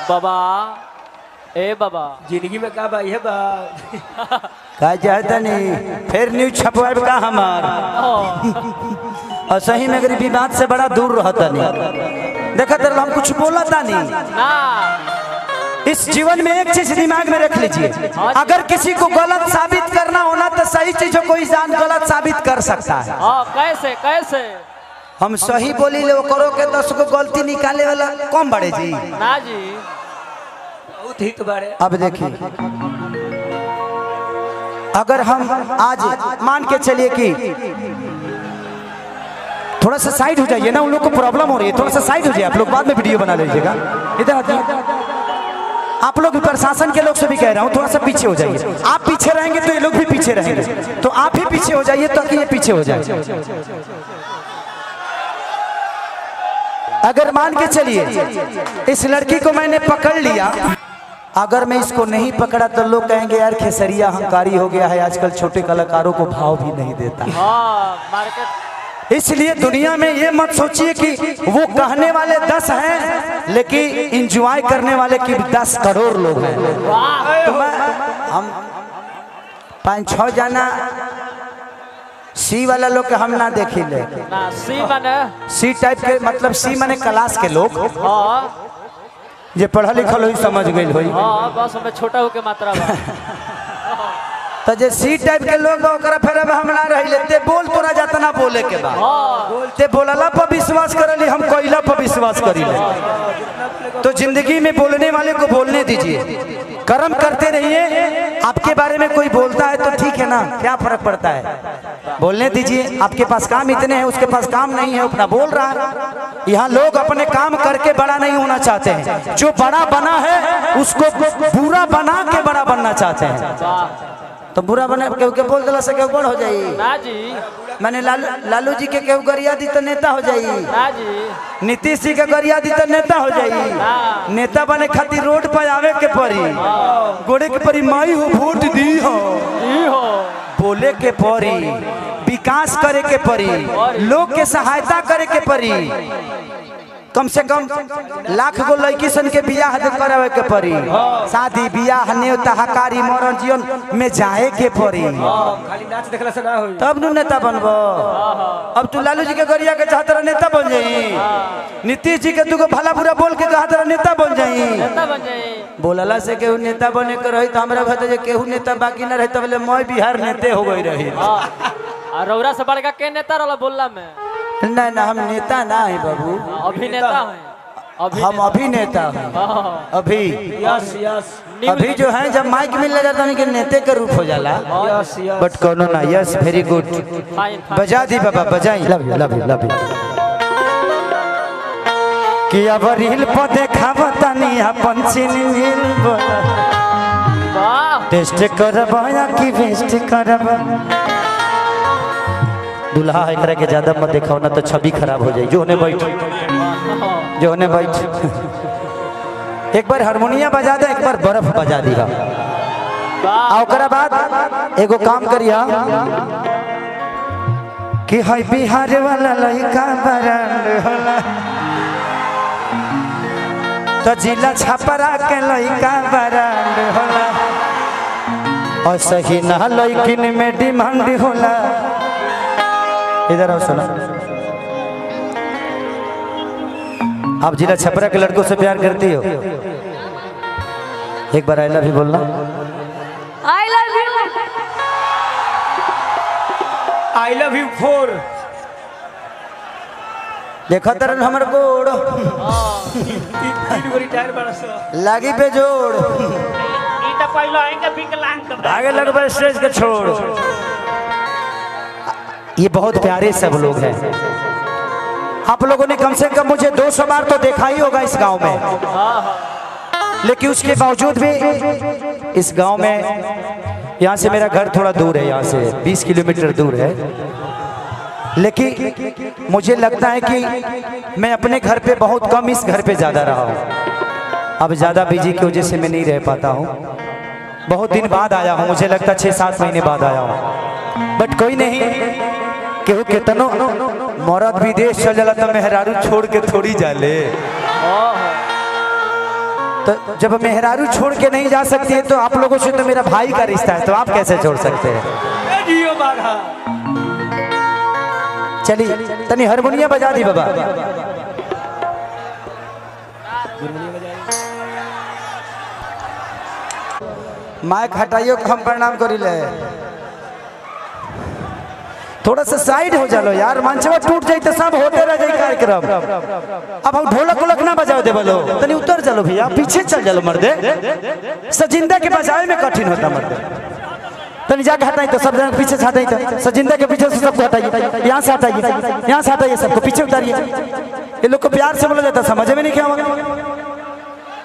बाबा ए बाबा जिंदगी में का भाई है बा का जाता नहीं फिर न्यूज छपवाब का हमार और सही में अगर विवाद से बड़ा दूर रहता नहीं देखा तर हम कुछ बोला था नहीं ना। इस जीवन में एक चीज दिमाग में रख लीजिए, अगर किसी को गलत साबित करना होना तो सही चीजों को इंसान गलत साबित कर सकता है। कैसे कैसे हम सही बोली ले करो के 10 को गलती निकाले वाला कम बड़े जी ना जी। बहुत ही तुम्हारे अब देखिए, अगर हम आज मान के चलिए कि थोड़ा सा साइड हो जाइए ना, उन लोग को प्रॉब्लम हो रही है, थोड़ा सा साइड हो जाइए आप लोग, बाद में वीडियो बना लीजिएगा। इधर आते आप लोग प्रशासन के लोग से भी कह रहा हूँ थोड़ा सा पीछे हो जाइए। आप पीछे रहेंगे तो ये लोग भी पीछे रहेंगे, तो आप ही पीछे हो जाइए ताकि ये पीछे हो जाए। अगर मान के चलिए इस लड़की को मैंने पकड़ लिया, अगर मैं इसको नहीं पकड़ा तो लोग कहेंगे यार खेसरिया अहंकारी हो गया है, आजकल छोटे कलाकारों को भाव भी नहीं देता। मार्केट इसलिए दुनिया में ये मत सोचिए कि वो कहने वाले 10 हैं लेकिन इंजॉय करने वाले की 10 करोड़ लोग हैं। तो हम 5-6 जाना सी वाला लोग के हम ना देखी ले ना। सी माने सी टाइप के, मतलब सी माने क्लास के लोग जे पढ़ा लिखल हो समझ गई हो, बस हमें छोटा हो के मात्रा तो जे सी टाइप के लोग फिर अब हमरा रही लेते बोल तोरा जाता ना बोले के बाद ते बोलला पर विश्वास करली, हम कोयला पर विश्वास करी ले। तो जिंदगी में बोलने वाले को बोलने दीजिए, कर्म करते रहिए। आपके बारे में कोई बोलता है तो ठीक है ना, क्या फर्क पड़ता है, बोलने दीजिए। आपके पास काम इतने हैं, उसके पास काम नहीं है, अपना बोल रहा है। यहाँ लोग अपने काम करके बड़ा नहीं होना चाहते हैं, जो बड़ा बना है उसको बुरा बना के बड़ा बनना चाहते हैं। तो बुरा बना के बोल दिला से केहू बड़ हो जाई ना जी। मैंने लालू जी के केहू गरिया दी तो नेता हो जाई ना जी। नीतीश जी के गरिया दी तो नेता हो जाई। नेता बने खातिर रोड पर आवे के पड़ी, गोड़े के पड़ी, माई हो वोट दी हो, बोले के पड़ी, विकास करे के पड़ी, लोग के सहायता करे के पड़ी। कम से कम लाख गो लड़की सन के बियाह करावे के पड़ी, शादी बियाह नेता हकारी मरण जीवन में जाए के पड़ी, खाली नाच देखला से ना होई, तब नु नेता बनबो। अब तू लालू जी के गरिया के चाहत रह नेता बन जाई, नीतीश जी के तू को भला बुरा बोल के चाहत रह नेता बन जाई। बोलला से केहू नेता बने के रही तो हमरा भते जे केहू नेता बाकी न रही तबले मैं बिहार नेते हो गई रही। रौरा से बड़का के नेता रहला बोलला में? नहीं ना, हम नेता ना है बाबू, अभिनेता हैं। हम अभिनेता हैं। अभी यस यस अभी जो है जब माइक मिल जाता है कि नेते का रूप हो जाला, यस यस बट कोनो ना। यस वेरी गुड, बजा दी बाबा, बजाई। Love you love you love you. कि अब रील पर देखावता नहीं अपन चिन्हिल बोला, टेस्ट करबा या कि वेस्ट करबा। दुल्हा एकरा के ज्यादा मत दिखाओ ना तो छवि खराब हो जाए। जो ने बैठ, जो ने बैठ। एक बार हारमोनिया बजा दे, एक बार बर्फ बजा दी। ओकरा बाद एगो काम करिया कि हाय बिहार वाला लड़का बरांड होला, तो जिला छपरा के लड़का बरांड होला, और सही ना लड़किन में डिमांड होला। इधर आओ सुनो, आप जिला छपरा के लड़कों से प्यार करती हो? एक बार आई लव यू बोलना। I love you, I love you 4। देखो तरन हमर गोड़ तीन गो रिटायर बड़ा सा लागी पे जोड़, ई त पहिलो आएंगे विकलांग आगे लगभग स्टेज के छोड़। ये बहुत प्यारे सब लोग हैं। आप लोगों ने कम से कम मुझे 200 बार तो देखा ही होगा इस गांव में, लेकिन उसके बावजूद भी इस गांव में, यहाँ से मेरा घर थोड़ा दूर है, यहाँ से 20 किलोमीटर दूर है, लेकिन मुझे लगता है कि मैं अपने घर पे बहुत कम, इस घर पे ज़्यादा रहा हूँ। अब ज़्यादा बिजी की वजह से मैं नहीं रह पाता हूँ। बहुत दिन बाद आया हूँ, मुझे लगता है 6-7 महीने बाद आया हूँ, बट कोई नहीं। केहू केतनो मरद विदेश चल जाला तो मेहरारू छोड़ के थोड़ी जाले। तो जब मेहरारू छोड़ के नहीं जा सकती है तो आप लोगों से तो मेरा भाई का रिश्ता है, तो आप कैसे छोड़ सकते हैं? जियो बाघा चलिए तनी हारमोनिया बजा दी बाबा। माइक हटाइयो कि हम प्रणाम करी ले। थोड़ा सा साइड हो जालो यार, मंचवा टूट जाए तो सब होते रह जाए कार्यक्रम। अब हम ढोलक उलक ना बजाओ दे बोलो, तनी उतर चलो भैया, पीछे चल चलो मर्दे। सजिंदा के बजाए में कठिन होता मर्दे। तनी जाके हटाई तो सब जन पीछे से हटाई तो सजिंदा के पीछे से सबको हटाइए, यहाँ से हटाइए, यहाँ से हटाइए, सबको पीछे उतारिए। ये लोग को प्यार से बोला जाता, समझ में नहीं क्या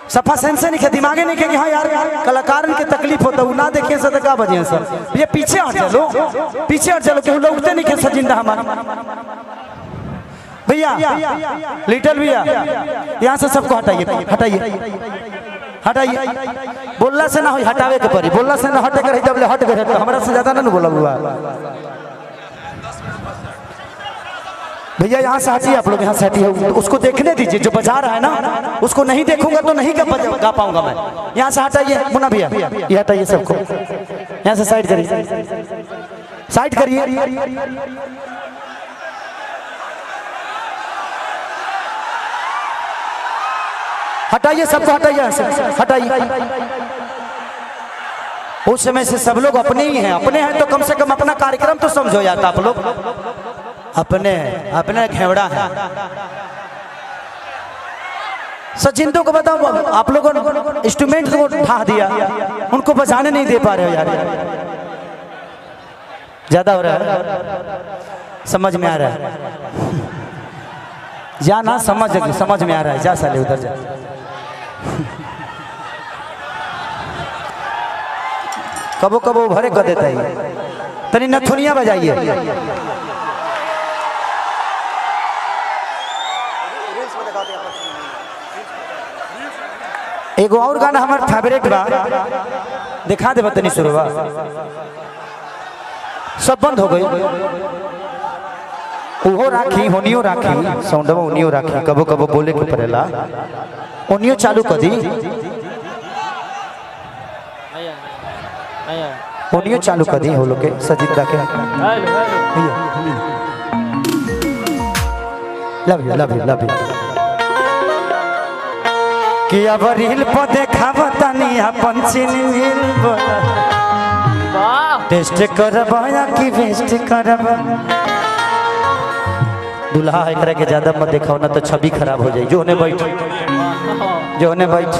सफा सेंस नहीं, दिमागे नहीं कि हाँ यार कलाकार के तकलीफ होता है ना देखिए सर का बजे सर ये पीछे हट चलो, पीछे हट चलो, केहू लोग नहीं के सजिंदा हमारा भैया, लिटिल भैया यहाँ से सबको हटाइए, हटाइए, हटाइए। बोलला से ना हो हटावे के पड़ी, बोलला से ना हटे कर जब ले हट गए तो हमारा से ज्यादा ना बोला हुआ भैया। यहाँ से हटिए आप लोग, यहाँ से हटिए, उसको देखने दीजिए जो बजा रहा है ना, उसको नहीं देखूंगा तो नहीं गा पाऊंगा मैं। यहाँ से हटाइए मुन्ना भैया, ये हटाइए सबको, यहाँ से साइड करिए, साइड करिए। हटाइए सबको, हटाइए, हटाइए। उस समय से सब लोग अपने ही हैं, अपने हैं तो कम से कम अपना कार्यक्रम तो समझो जाता। आप लोग अपने अपने घेवड़ा है। सचिंदों को बताओ, आप लोगों ने इंस्ट्रूमेंट को उठा दिया, उनको बजाने नहीं दे पा रहे हो यार, ज्यादा हो रहा है, समझ में आ रहा है या ना? समझ में आ रहा है, जा साले उधर जा। कबो कबो भरे कर देता है, तनी नथुनिया बजाइए। एगो और गाना हमारा फेवरेट बा, दिखा दे तनी शुरुआ, सब बंद हो गई। उहो राखी, होनियो राखी, साउंडवा उनियो राखी, कबो कबो बोले के पड़ेला, उनियो चालू कर दी, उनियो चालू कर दी हो लोग के सजिंदा के। Love you, love you, love you. कि अब रील पर देखाव तनी अपन चिन्हिल बोला, टेस्ट करब या कि वेस्ट करब। दूल्हा एकरा के ज्यादा मत देखाओ ना तो छवि खराब हो जाए। जो होने बैठ, जो होने बैठ।